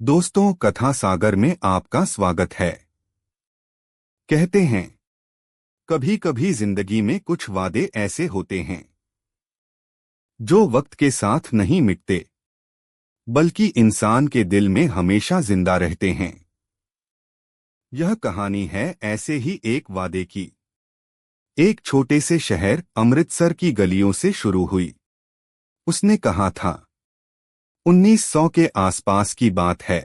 दोस्तों, कथा सागर में आपका स्वागत है। कहते हैं, कभी कभी जिंदगी में कुछ वादे ऐसे होते हैं जो वक्त के साथ नहीं मिटते, बल्कि इंसान के दिल में हमेशा जिंदा रहते हैं। यह कहानी है ऐसे ही एक वादे की। एक छोटे से शहर अमृतसर की गलियों से शुरू हुई। उसने कहा था, 1900 के आसपास की बात है।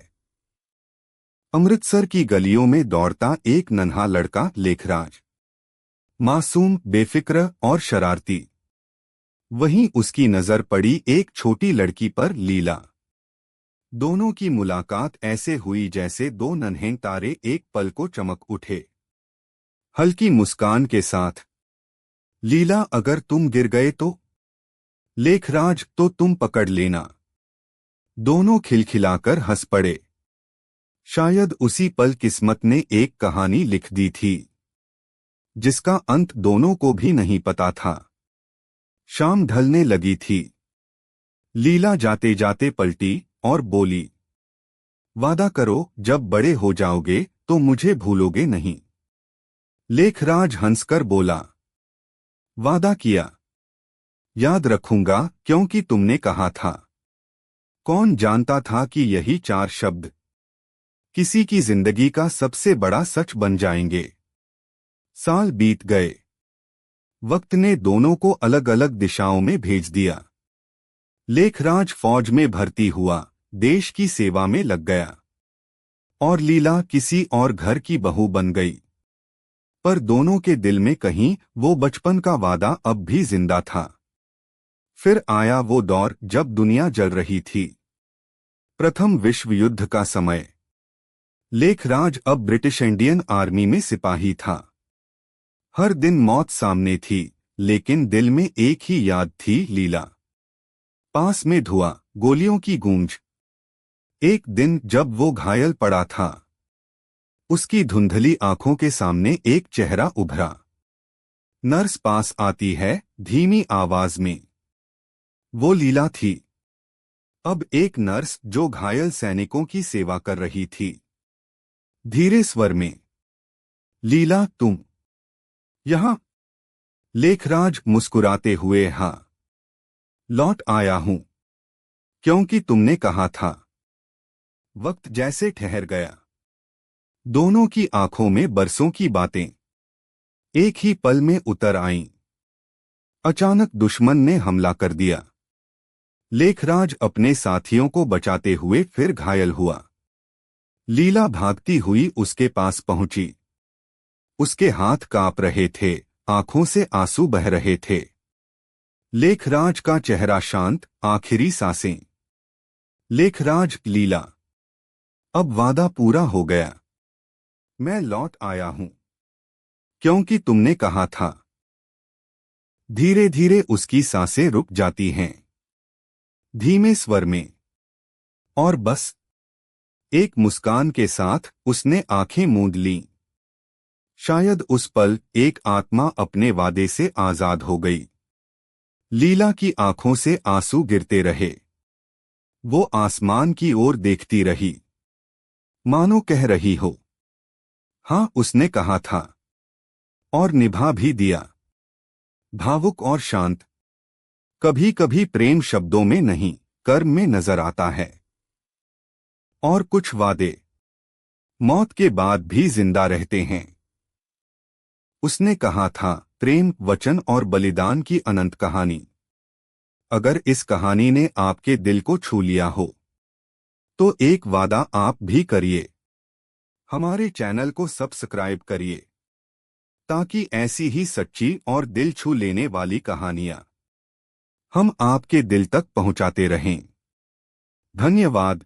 अमृतसर की गलियों में दौड़ता एक नन्हा लड़का लेखराज, मासूम, बेफिक्र और शरारती। वहीं उसकी नजर पड़ी एक छोटी लड़की पर, लीला। दोनों की मुलाकात ऐसे हुई जैसे दो नन्हे तारे एक पल को चमक उठे। हल्की मुस्कान के साथ, लीला, अगर तुम गिर गए तो? लेखराज, तो तुम पकड़ लेना। दोनों खिलखिलाकर हंस पड़े। शायद उसी पल किस्मत ने एक कहानी लिख दी थी, जिसका अंत दोनों को भी नहीं पता था। शाम ढलने लगी थी। लीला जाते जाते पलटी और बोली, वादा करो, जब बड़े हो जाओगे तो मुझे भूलोगे नहीं। लेखराज हंसकर बोला, वादा किया, याद रखूंगा, क्योंकि तुमने कहा था। कौन जानता था कि यही 4 शब्द किसी की जिंदगी का सबसे बड़ा सच बन जाएंगे। साल बीत गए। वक्त ने दोनों को अलग अलग दिशाओं में भेज दिया। लेखराज फौज में भर्ती हुआ, देश की सेवा में लग गया। और लीला किसी और घर की बहू बन गई। पर दोनों के दिल में कहीं वो बचपन का वादा अब भी जिंदा था। फिर आया वो दौर जब दुनिया जल रही थी। प्रथम विश्व युद्ध का समय। लेखराज अब ब्रिटिश इंडियन आर्मी में सिपाही था। हर दिन मौत सामने थी, लेकिन दिल में एक ही याद थी, लीला। पास में धुआं, गोलियों की गूंज। एक दिन जब वो घायल पड़ा था, उसकी धुंधली आंखों के सामने एक चेहरा उभरा। नर्स पास आती है, धीमी आवाज में। वो लीला थी। अब एक नर्स जो घायल सैनिकों की सेवा कर रही थी। धीरे स्वर में, लीला, तुम यहां? लेखराज मुस्कुराते हुए, हाँ, लौट आया हूं, क्योंकि तुमने कहा था। वक्त जैसे ठहर गया। दोनों की आंखों में बरसों की बातें एक ही पल में उतर आईं। अचानक दुश्मन ने हमला कर दिया। लेखराज अपने साथियों को बचाते हुए फिर घायल हुआ। लीला भागती हुई उसके पास पहुंची। उसके हाथ कांप रहे थे, आंखों से आंसू बह रहे थे। लेखराज का चेहरा शांत, आखिरी सांसें। लेखराज, लीला, अब वादा पूरा हो गया। मैं लौट आया हूं, क्योंकि तुमने कहा था। धीरे धीरे उसकी सांसें रुक जाती हैं। धीमे स्वर में, और बस एक मुस्कान के साथ उसने आंखें मूंद लीं। शायद उस पल एक आत्मा अपने वादे से आजाद हो गई। लीला की आंखों से आंसू गिरते रहे। वो आसमान की ओर देखती रही, मानो कह रही हो, हाँ, उसने कहा था, और निभा भी दिया। भावुक और शांत। कभी कभी प्रेम शब्दों में नहीं, कर्म में नजर आता है। और कुछ वादे मौत के बाद भी जिंदा रहते हैं। उसने कहा था, प्रेम, वचन और बलिदान की अनंत कहानी। अगर इस कहानी ने आपके दिल को छू लिया हो, तो एक वादा आप भी करिए। हमारे चैनल को सब्सक्राइब करिए, ताकि ऐसी ही सच्ची और दिल छू लेने वाली कहानियां हम आपके दिल तक पहुंचाते रहें। धन्यवाद।